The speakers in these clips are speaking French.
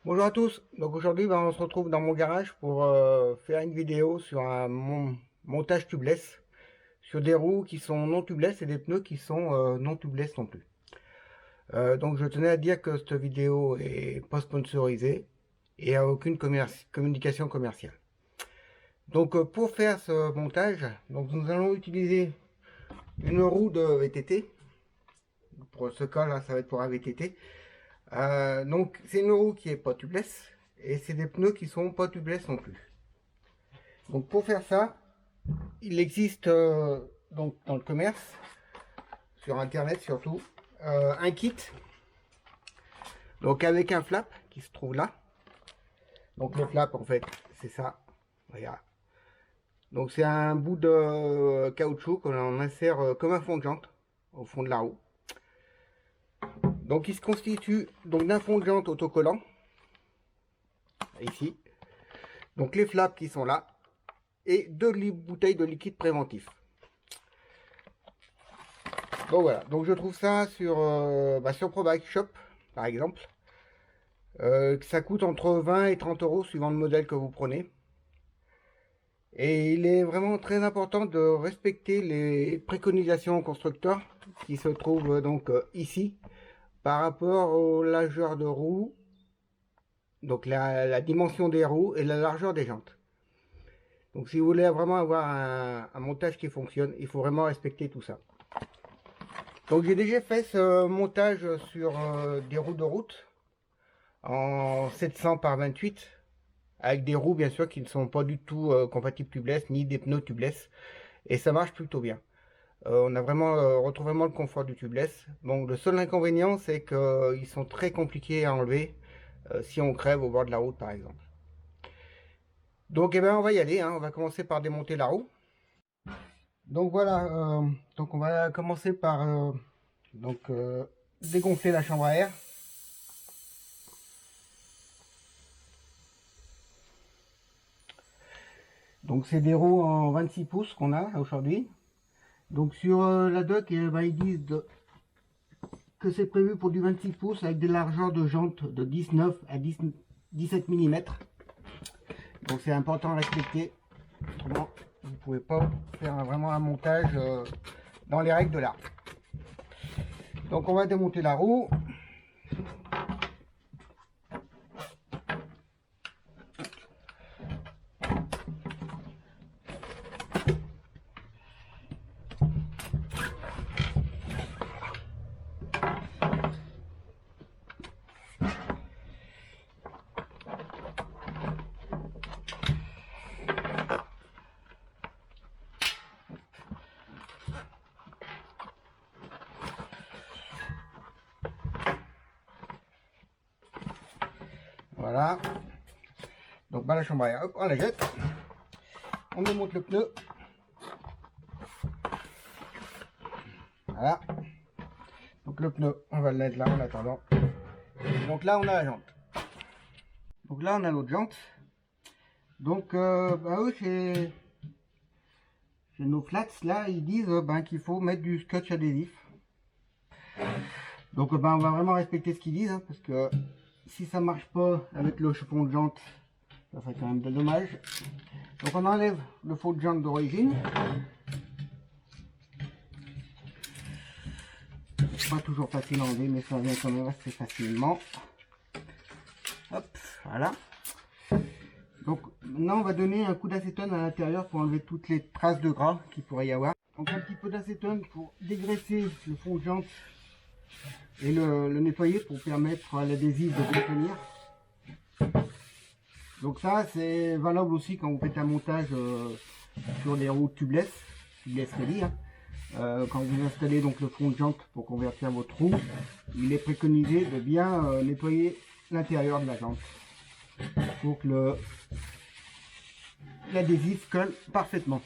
Bonjour à tous, donc aujourd'hui on se retrouve dans mon garage pour faire une vidéo sur un montage tubeless sur des roues qui sont non tubeless et des pneus qui sont non tubeless non plus. Donc je tenais à dire que cette vidéo est pas sponsorisée et a aucune communication commerciale. Donc pour faire ce montage, donc nous allons utiliser une roue de VTT. Pour ce cas là ça va être pour un VTT. Donc c'est une roue qui est pas tubeless et c'est des pneus qui sont pas tubeless non plus. Donc pour faire ça, il existe donc dans le commerce, sur internet surtout, un kit. Donc avec un flap qui se trouve là. Donc le flap en fait c'est ça. Regarde. Donc c'est un bout de caoutchouc qu'on insère comme un fond de jante au fond de la roue. Donc il se constitue donc d'un fond de jante autocollant. Ici. Donc les flaps qui sont là. Et 2 bouteilles de liquide préventif. Donc voilà, donc je trouve ça sur ProBike Shop par exemple. Ça coûte entre 20 et 30 euros suivant le modèle que vous prenez. Et il est vraiment très important de respecter les préconisations constructeurs qui se trouvent donc ici par rapport aux largeurs de roues, donc la dimension des roues et la largeur des jantes. Donc si vous voulez vraiment avoir un montage qui fonctionne, il faut vraiment respecter tout ça. Donc j'ai déjà fait ce montage sur des roues de route en 700 par 28 avec des roues bien sûr qui ne sont pas du tout compatibles tubeless ni des pneus tubeless et ça marche plutôt bien. On a vraiment retrouve vraiment le confort du tubeless. Bon, le seul inconvénient c'est qu'ils sont très compliqués à enlever si on crève au bord de la route par exemple. Donc eh ben, on va y aller, hein. On va commencer par démonter la roue. Donc voilà, donc on va commencer par dégonfler la chambre à air. Donc c'est des roues en 26 pouces qu'on a aujourd'hui. Donc sur la doc, ils disent que c'est prévu pour du 26 pouces avec des largeurs de jantes de 19 à 17 mm. Donc c'est important à respecter. Autrement, vous ne pouvez pas faire vraiment un montage dans les règles de l'art. Donc on va démonter la roue. Voilà. Donc la chambre à air, hop, on la jette. On démonte le pneu. Voilà. Donc le pneu, on va le mettre là en attendant. Donc là, on a la jante. Donc là, on a l'autre jante. Donc, eux, chez nos flats, là, ils disent qu'il faut mettre du scotch adhésif. Donc, on va vraiment respecter ce qu'ils disent, hein, parce que si ça marche pas avec le fond de jante, ça serait quand même dommage. Donc, on enlève le fond de jante d'origine. Pas toujours facile à enlever, mais ça vient quand même assez facilement. Hop, voilà. Donc maintenant on va donner un coup d'acétone à l'intérieur pour enlever toutes les traces de gras qu'il pourrait y avoir. Donc un petit peu d'acétone pour dégraisser le fond de jante et le nettoyer pour permettre à l'adhésif de bien tenir. Donc ça c'est valable aussi quand vous faites un montage sur des roues tubeless Kelly, hein. Quand vous installez donc le fond de jante pour convertir votre roue, il est préconisé de bien nettoyer l'intérieur de la jante pour que l'adhésif colle parfaitement.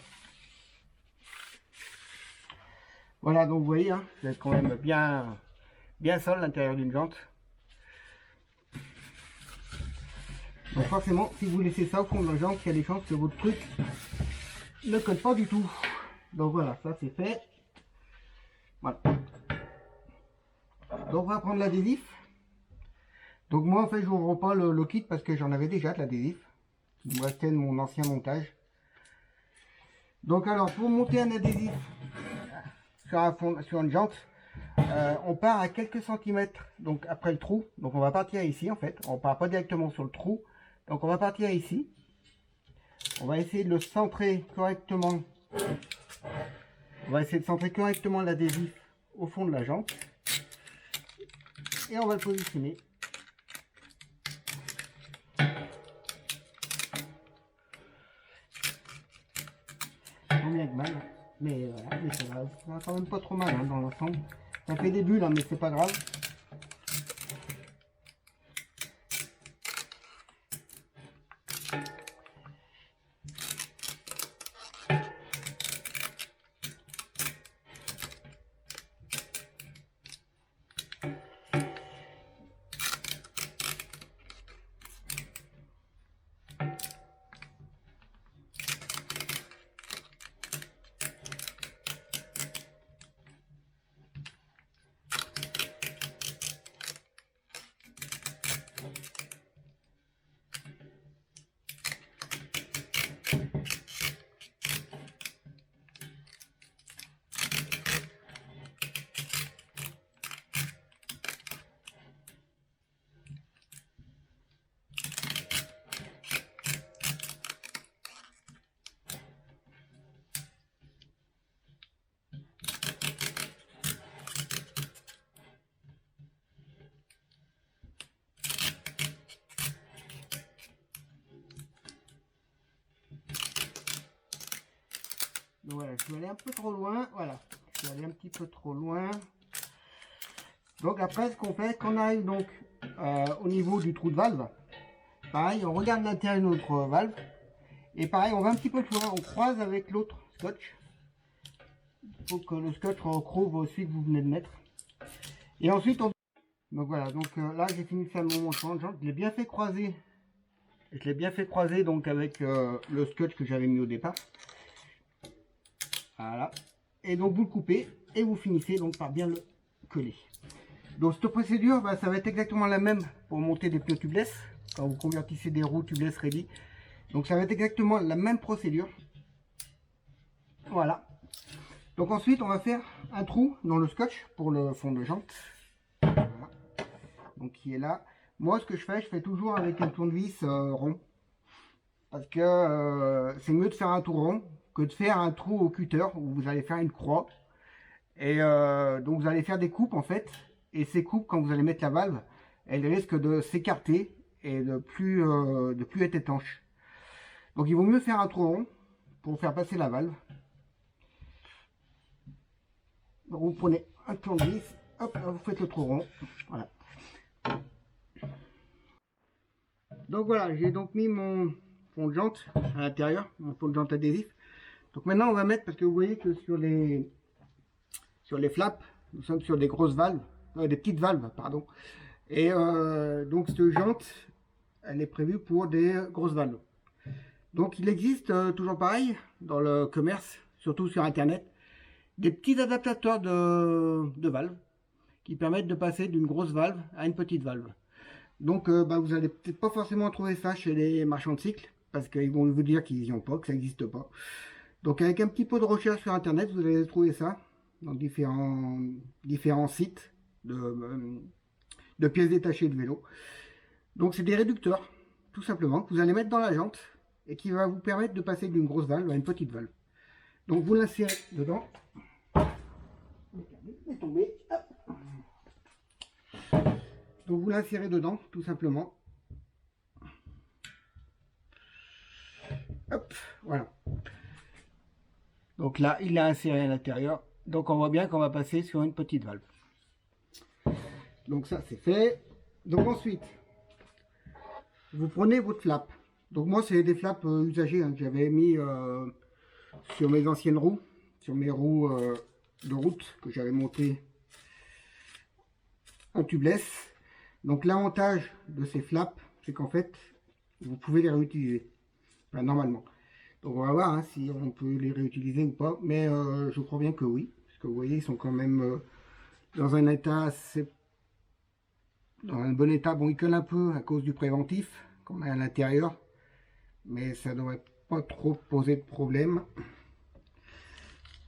Voilà, donc vous voyez, hein, c'est quand même bien sale l'intérieur d'une jante. Donc forcément, si vous laissez ça au fond de la jante, il y a des chances que votre truc ne colle pas du tout. Donc voilà, ça c'est fait. Voilà. Donc on va prendre l'adhésif. Donc moi en fait je n'ouvre pas le kit parce que j'en avais déjà de l'adhésif. Il me restait de mon ancien montage. Donc alors pour monter un adhésif sur une jante, on part à quelques centimètres donc après le trou. Donc on va partir ici en fait. On part pas directement sur le trou. Donc on va partir ici. On va essayer de le centrer correctement. On va essayer de centrer correctement l'adhésif au fond de la jante. Et on va le positionner. Bien que mal, mais voilà, mais ça va quand même pas trop mal hein, dans l'ensemble. Ça fait des bulles, hein, mais c'est pas grave. Donc voilà, je suis allé un peu trop loin, voilà, je suis allé un petit peu trop loin. Donc après, ce qu'on fait, quand on arrive donc au niveau du trou de valve, pareil, on regarde l'intérieur de notre valve, et pareil, on va un petit peu plus loin, on croise avec l'autre scotch. Il faut que le scotch recouvre celui que vous venez de mettre. Et ensuite, donc voilà, donc là j'ai fini de faire mon montant de jante, je l'ai bien fait croiser. Je l'ai bien fait croiser donc avec le scotch que j'avais mis au départ. Voilà. Et donc vous le coupez et vous finissez donc par bien le coller. Donc cette procédure, bah, ça va être exactement la même pour monter des pneus tubeless. Quand vous convertissez des roues tubeless ready. Donc ça va être exactement la même procédure. Voilà. Donc ensuite on va faire un trou dans le scotch pour le fond de jante. Voilà. Donc qui est là. Moi ce que je fais toujours avec un tournevis rond. Parce que c'est mieux de faire un tour rond que de faire un trou au cutter où vous allez faire une croix. Et donc vous allez faire des coupes en fait. Et ces coupes, quand vous allez mettre la valve, elles risquent de s'écarter et de plus être étanches. Donc il vaut mieux faire un trou rond pour faire passer la valve. Donc vous prenez un tournevis, hop, vous faites le trou rond. Voilà. Donc voilà, j'ai donc mis mon fond de jante à l'intérieur, mon fond de jante adhésif. Donc maintenant on va mettre, parce que vous voyez que sur les flaps, nous sommes sur des grosses valves, des petites valves, pardon. Et donc cette jante, elle est prévue pour des grosses valves. Donc il existe toujours pareil dans le commerce, surtout sur internet, des petits adaptateurs de valves qui permettent de passer d'une grosse valve à une petite valve. Donc bah, vous n'allez peut-être pas forcément trouver ça chez les marchands de cycles, parce qu'ils vont vous dire qu'ils n'y ont pas, que ça n'existe pas. Donc avec un petit peu de recherche sur internet, vous allez trouver ça dans différents sites de pièces détachées de vélo. Donc c'est des réducteurs, tout simplement, que vous allez mettre dans la jante et qui va vous permettre de passer d'une grosse valve à une petite valve. Donc vous l'insérez dedans. Donc vous l'insérez dedans, tout simplement. Hop, voilà. Donc là, il l'a inséré à l'intérieur. Donc on voit bien qu'on va passer sur une petite valve. Donc ça, c'est fait. Donc ensuite, vous prenez votre flap. Donc moi, c'est des flaps usagés hein, que j'avais mis sur mes anciennes roues, sur mes roues de route que j'avais montées en tubeless. Donc l'avantage de ces flaps, c'est qu'en fait, vous pouvez les réutiliser. Enfin, normalement. Donc on va voir hein, si on peut les réutiliser ou pas. Mais je crois bien que oui. Parce que vous voyez, ils sont quand même dans un état assez dans un bon état. Bon, il colle un peu à cause du préventif qu'on a à l'intérieur, mais ça ne devrait pas trop poser de problème.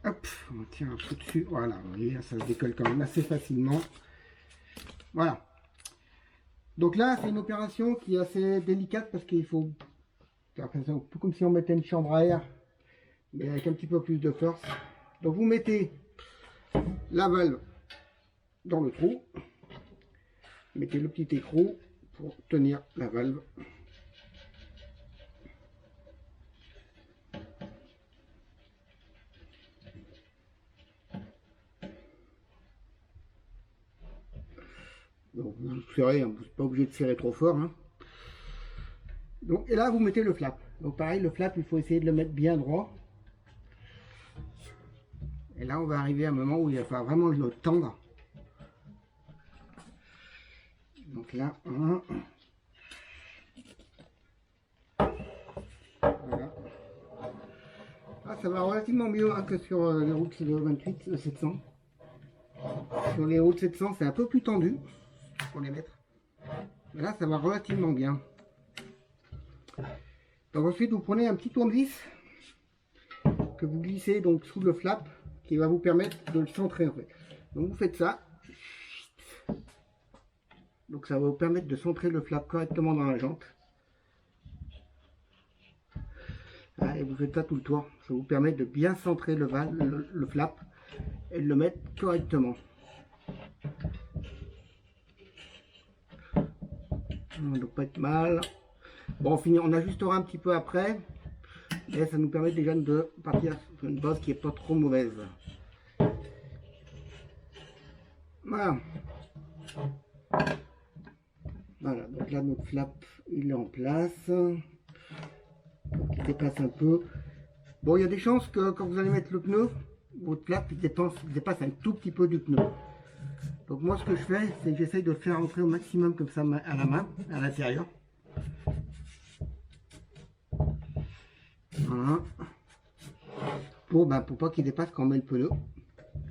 Hop, on tire un peu dessus. Voilà, vous voyez, ça se décolle quand même assez facilement. Voilà. Donc là, c'est une opération qui est assez délicate parce qu'il faut faire un peu comme si on mettait une chambre à air, mais avec un petit peu plus de force. Donc vous mettez la valve dans le trou, mettez le petit écrou pour tenir la valve. Donc vous serrez, hein, vous n'êtes pas obligé de serrer trop fort. Hein. Donc, et là vous mettez le flap. Donc pareil, le flap, il faut essayer de le mettre bien droit. Et là on va arriver à un moment où il va falloir vraiment le tendre. Donc là, voilà. Ah, ça va relativement mieux hein, que sur les routes 28, 700. Sur les routes 700, c'est un peu plus tendu pour les mettre. Mais là, ça va relativement bien. Donc ensuite, vous prenez un petit tournevis que vous glissez donc sous le flap qui va vous permettre de le centrer en fait. Donc vous faites ça. Donc ça va vous permettre de centrer le flap correctement dans la jante. Et vous faites ça tout le tour. Ça vous permet de bien centrer le flap et de le mettre correctement. Donc pas être mal. Bon, on ajustera un petit peu après. Et ça nous permet déjà de partir sur une base qui est pas trop mauvaise. Voilà. Voilà, donc là notre flap il est en place. Il dépasse un peu. Bon, il y a des chances que quand vous allez mettre le pneu, votre flap il dépasse un tout petit peu du pneu. Donc moi ce que je fais, c'est que j'essaye de le faire entrer au maximum comme ça à la main, à l'intérieur. Voilà. Pour pas qu'il dépasse quand on met le pneu.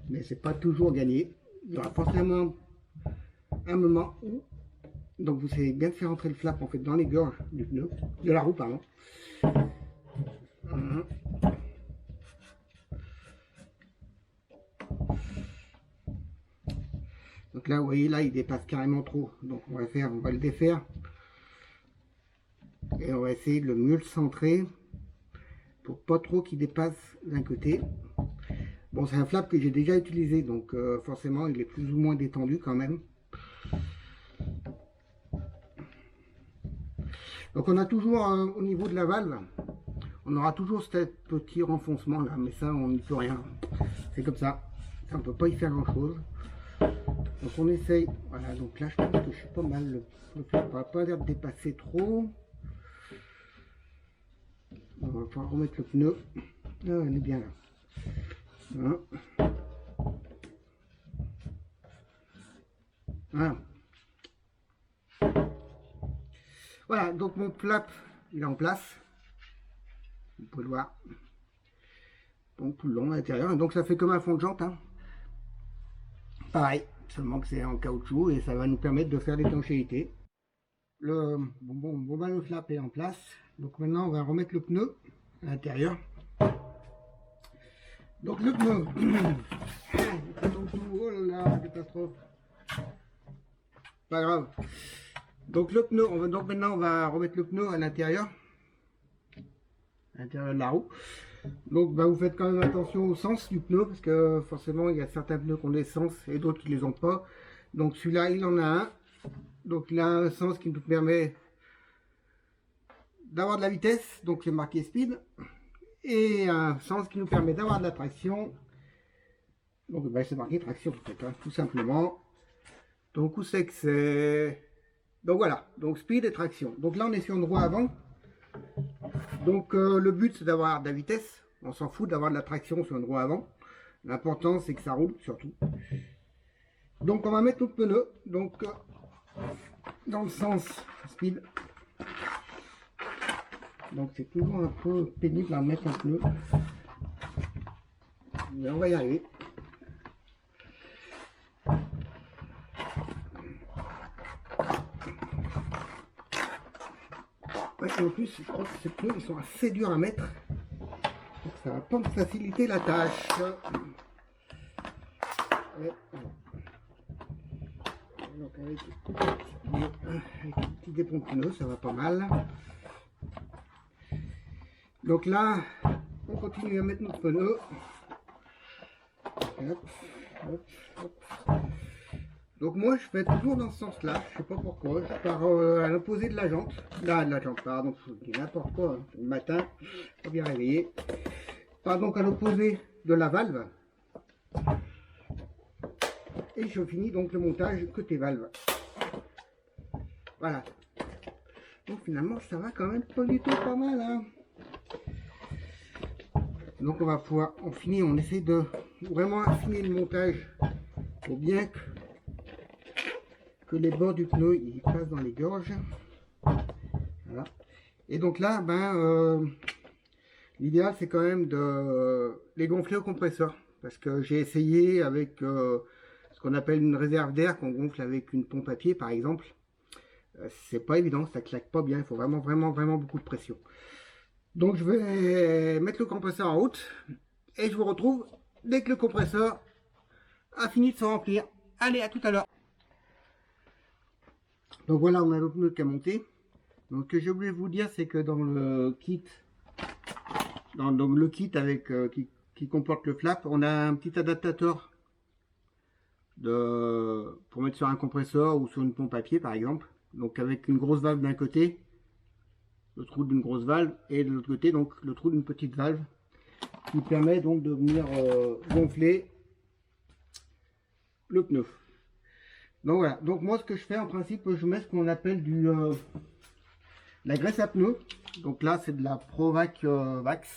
Mais c'est pas toujours gagné. Il y aura forcément un moment où donc vous savez bien faire entrer le flap en fait dans les gorges du pneu, de la roue pardon. Voilà. Donc là vous voyez là il dépasse carrément trop. Donc on va le défaire. Et on va essayer de mieux le centrer pour pas trop qu'il dépasse d'un côté. Bon c'est un flap que j'ai déjà utilisé donc forcément il est plus ou moins détendu quand même. Donc on a toujours au niveau de la valve, on aura toujours ce petit renfoncement là, mais ça on n'y peut rien. C'est comme ça, on ne peut pas y faire grand chose. Donc on essaye, voilà, donc là je pense que je suis pas mal, le flap n'a pas l'air de dépasser trop. On va pouvoir remettre le pneu, ah, on est bien là. Voilà. Voilà. Voilà, donc mon flap il est en place. Vous pouvez le voir. Donc tout le long à l'intérieur. Donc ça fait comme un fond de jante. Hein. Pareil, seulement que c'est en caoutchouc et ça va nous permettre de faire l'étanchéité. Le flap est en place. Donc maintenant on va remettre le pneu à l'intérieur. Donc le pneu. Oh là là, catastrophe. Pas grave. Donc le pneu, maintenant on va remettre le pneu à l'intérieur de la roue. Donc vous faites quand même attention au sens du pneu parce que forcément il y a certains pneus qui ont des sens et d'autres qui les ont pas. Donc celui-là il en a un. Donc il a un sens qui nous permet d'avoir de la vitesse, donc c'est marqué speed, et un sens qui nous permet d'avoir de la traction. Donc c'est marqué traction en fait, hein, tout simplement. Donc où c'est que c'est. Donc voilà, donc speed et traction. Donc là on est sur une roue avant. Donc le but c'est d'avoir de la vitesse. On s'en fout d'avoir de la traction sur une roue avant. L'important c'est que ça roule surtout. Donc on va mettre notre pneu. Donc dans le sens speed. Donc c'est toujours un peu pénible à mettre un pneu. Mais on va y arriver. en plus, je crois que ces pneus, ils sont assez durs à mettre. Donc ça va pas me faciliter la tâche. Et voilà. Donc avec un petit dépôt de pneus, ça va pas mal. Donc là, on continue à mettre notre pneu. Hop, hop, hop. Donc moi je fais toujours dans ce sens-là, je sais pas pourquoi, je pars à l'opposé de la jante. Là, de la jante, pardon, je dis n'importe quoi, hein. Le matin, pas bien réveillé. Pars donc à l'opposé de la valve. Et je finis donc le montage côté valve. Voilà. Donc finalement ça va quand même pas du tout pas mal, hein. Donc on va pouvoir, on essaie de vraiment affiner le montage pour bien que les bords du pneu ils passent dans les gorges. Voilà. Et donc là, l'idéal c'est quand même de les gonfler au compresseur, parce que j'ai essayé avec ce qu'on appelle une réserve d'air qu'on gonfle avec une pompe à pied par exemple. C'est pas évident, ça claque pas bien, il faut vraiment beaucoup de pression. Donc je vais mettre le compresseur en route et je vous retrouve dès que le compresseur a fini de se remplir. Allez, à tout à l'heure. Donc voilà, on a le pneu qui a monté. Donc ce que je voulais vous dire, c'est que dans le kit, avec qui comporte le flap, on a un petit adaptateur pour mettre sur un compresseur ou sur une pompe à pied par exemple. Donc avec une grosse valve d'un côté, le trou d'une grosse valve, et de l'autre côté donc le trou d'une petite valve, qui permet donc de venir gonfler le pneu. Donc voilà, donc moi ce que je fais en principe, je mets ce qu'on appelle la graisse à pneus. Donc là c'est de la Provac Vax.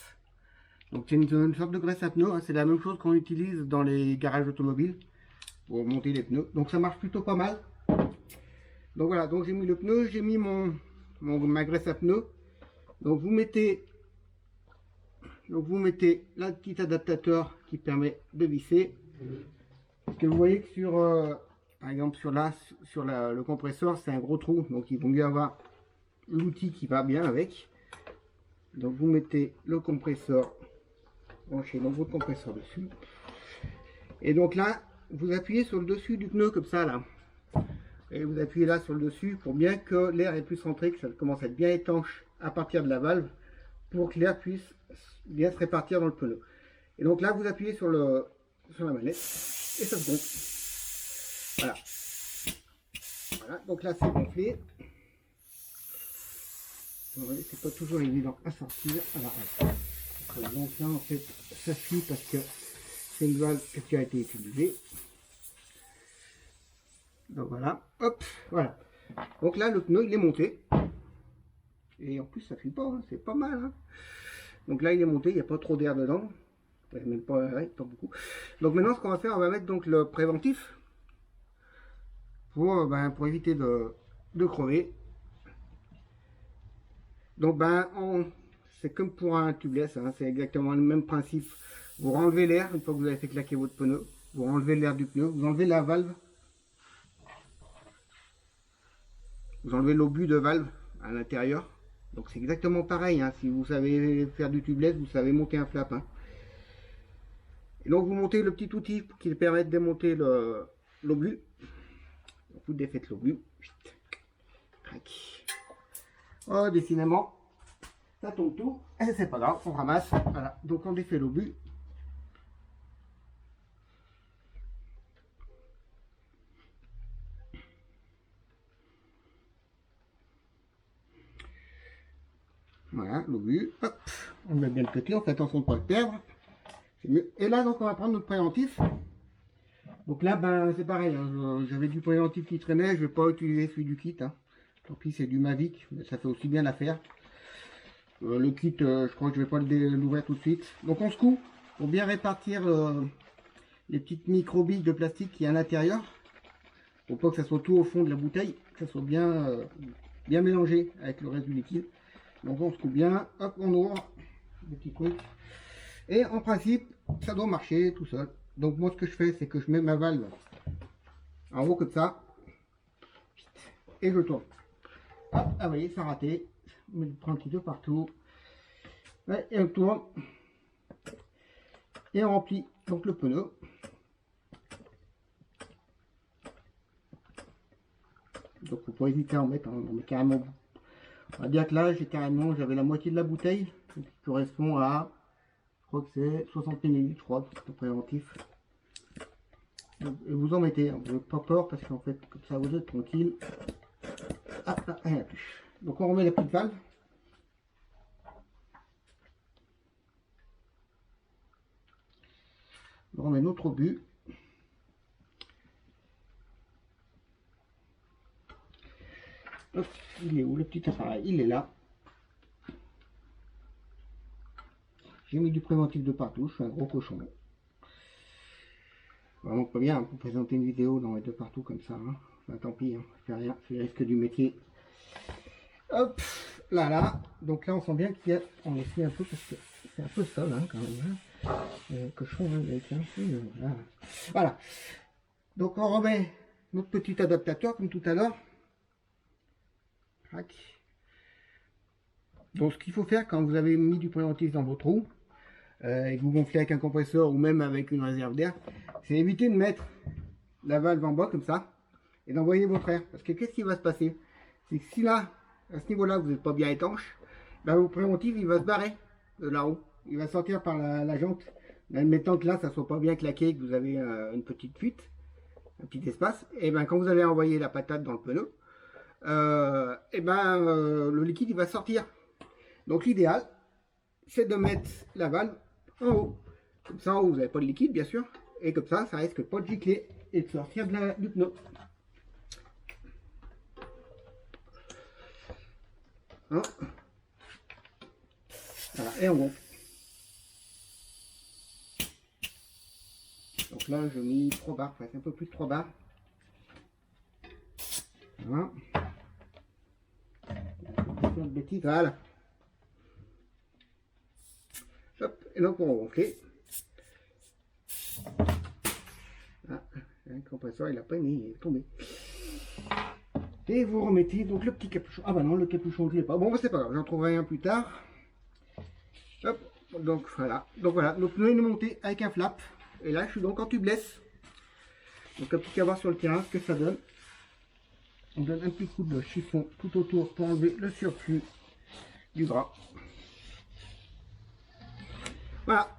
Donc c'est une sorte de graisse à pneus, hein. C'est la même chose qu'on utilise dans les garages automobiles pour monter les pneus. Donc ça marche plutôt pas mal. Donc voilà, donc j'ai mis le pneu, j'ai mis ma graisse à pneus. Donc vous mettez là le petit adaptateur qui permet de visser. Parce que vous voyez que sur par exemple sur le compresseur c'est un gros trou, donc il vaut mieux avoir l'outil qui va bien avec. Donc vous mettez le compresseur, branchez donc votre compresseur dessus, et donc là vous appuyez sur le dessus du pneu comme ça là, et vous appuyez là sur le dessus pour bien que l'air ait plus rentré, que ça commence à être bien étanche à partir de la valve, pour que l'air puisse bien se répartir dans le pneu. Et donc là vous appuyez sur la manette et ça se gonfle. Voilà. Voilà, donc là c'est gonflé. C'est pas toujours évident à sortir. Voilà. Donc là en fait ça suit parce que c'est une valve qui a été utilisée. Donc voilà, hop, voilà. Donc là le pneu il est monté. Et en plus ça fuit pas, hein, c'est pas mal. Hein. Donc là il est monté, il n'y a pas trop d'air dedans. Même pas, ouais, pas beaucoup. Donc maintenant ce qu'on va faire, on va mettre donc le préventif pour éviter de crever. Donc c'est comme pour un tubeless, hein, c'est exactement le même principe. Vous renlevez l'air une fois que vous avez fait claquer votre pneu, vous renlevez l'air du pneu, vous enlevez la valve, vous enlevez l'obus de valve à l'intérieur. Donc c'est exactement pareil, hein, si vous savez faire du tubeless, vous savez monter un flap. Hein. Et donc vous montez le petit outil qui permet de démonter l'obus. Vous défaites l'obus. Oh, décidément, ça tombe tout. Et c'est pas grave, on ramasse. Voilà, donc on défait l'obus. Voilà, l'obus. Hop, on met bien le côté, on fait attention de ne pas le perdre. C'est mieux. Et là, donc on va prendre notre préventif. Donc là, c'est pareil, hein, j'avais du préventif qui traînait, je ne vais pas utiliser celui du kit. Hein. Tant pis, c'est du Mavic, mais ça fait aussi bien l'affaire. Le kit, je crois que je vais pas l'ouvrir tout de suite. Donc on secoue pour bien répartir les petites micro-billes de plastique qui est à l'intérieur. Pour pas que ça soit tout au fond de la bouteille, que ça soit bien mélangé avec le reste du liquide. Donc on secoue bien, hop, on ouvre le petit truc. Et en principe, ça doit marcher tout seul. Donc moi ce que je fais, c'est que je mets ma valve en haut comme ça. Et je tourne. Hop, ah, vous voyez, ça a raté. On met le pendentif de partout. Ouais, et on tourne. Et on remplit donc le pneu. Donc pour éviter en mettre, on met carrément. On va dire que là j'avais la moitié de la bouteille, qui correspond à, je crois que c'est 60 ml, je crois, pour le préventif. Donc, et vous en mettez, vous n'avez pas peur parce qu'en fait comme ça vous êtes tranquille. Ah, là, rien plus. Donc on remet la petite valve. On remet notre but. Hop, il est où le petit appareil? Il est là. J'ai mis du préventif de partout, je suis un gros cochon. Vraiment pas bien pour présenter une vidéo dans les de partout comme ça. Hein. Enfin, tant pis, hein. Je fais rien, c'est le risque du métier. Hop, là. Donc là on sent bien qu'il y a. On essuie un peu parce que c'est un peu sale hein, quand même. Hein. Cochon hein, avec un peu. Voilà. Donc on remet notre petit adaptateur comme tout à l'heure. Donc ce qu'il faut faire quand vous avez mis du préventif dans votre roue et que vous gonflez avec un compresseur ou même avec une réserve d'air, c'est éviter de mettre la valve en bas comme ça et d'envoyer votre air. Parce que qu'est-ce qui va se passer? C'est que si là, à ce niveau-là, vous n'êtes pas bien étanche, ben, votre préventif il va se barrer de la roue. Il va sortir par la jante. Admettant que là, ça soit pas bien claqué, que vous avez une petite fuite, un petit espace, et ben quand vous allez envoyer la patate dans le pneu, le liquide il va sortir. Donc l'idéal c'est de mettre la valve en haut. Comme ça en haut vous n'avez pas de liquide bien sûr. Et comme ça risque pas de gicler et de sortir du pneu. Hein, voilà, et on gonfle. Donc là je mis 3 bars, enfin un peu plus de 3 bars. Voilà. De bêtises, voilà. Hop, et donc on va gonfler. Ah, le compresseur il a pas mis, il est tombé. Et vous remettez donc le petit capuchon. Ah bah non, le capuchon je l'ai pas. Bon bah c'est pas grave, j'en trouverai un plus tard. Hop, donc voilà. Donc voilà, le pneu il est monté avec un flap. Et là je suis donc en tubeless. Donc un petit cavoir sur le terrain, ce que ça donne. On donne un petit coup de chiffon tout autour pour enlever le surplus du gras. Voilà.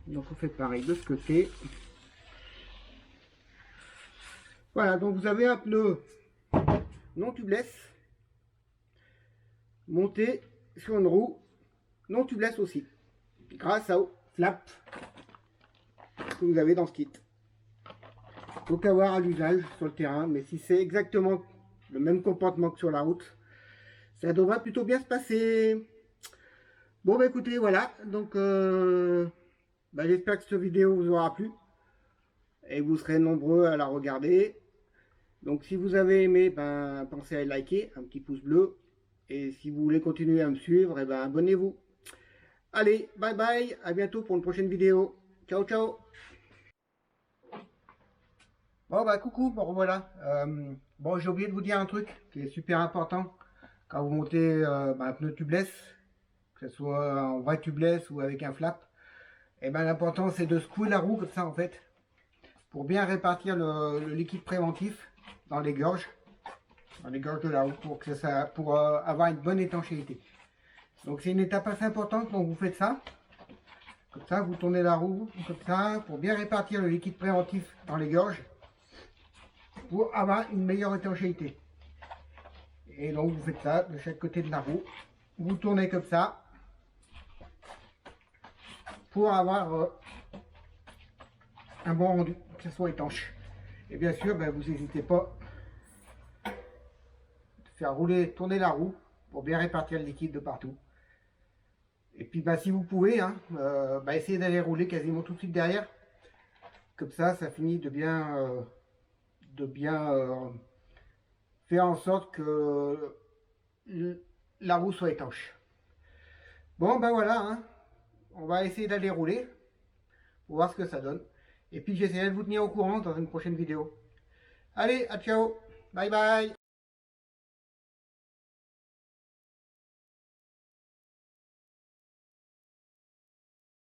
Donc on fait pareil de ce côté. Voilà, donc vous avez un pneu non tubeless monté sur une roue non tubeless aussi, grâce au flap que vous avez dans ce kit. Faut qu'avoir à l'usage sur le terrain, mais si c'est exactement le même comportement que sur la route, ça devrait plutôt bien se passer. Bon bah écoutez, voilà, donc j'espère que cette vidéo vous aura plu et vous serez nombreux à la regarder. Donc si vous avez aimé, pensez à liker, un petit pouce bleu, et si vous voulez continuer à me suivre, abonnez-vous. Allez, bye bye, à bientôt pour une prochaine vidéo. Ciao ciao. Bon coucou, bon voilà. Bon j'ai oublié de vous dire un truc qui est super important quand vous montez un pneu tubeless, que ce soit en vrai tubeless ou avec un flap. Et l'important c'est de secouer la roue comme ça en fait, pour bien répartir le liquide préventif dans les gorges de la roue, pour avoir une bonne étanchéité. Donc c'est une étape assez importante quand vous faites ça. Comme ça, vous tournez la roue comme ça pour bien répartir le liquide préventif dans les gorges, pour avoir une meilleure étanchéité. Et donc vous faites ça de chaque côté de la roue. Vous tournez comme ça pour avoir un bon rendu, que ce soit étanche. Et bien sûr, vous n'hésitez pas à faire tourner la roue pour bien répartir le liquide de partout. Et puis si vous pouvez, essayez d'aller rouler quasiment tout de suite derrière. Comme ça finit de bien faire en sorte que la roue soit étanche. Bon voilà, on va essayer d'aller rouler pour voir ce que ça donne. Et puis j'essaierai de vous tenir au courant dans une prochaine vidéo. Allez, à ciao, bye bye.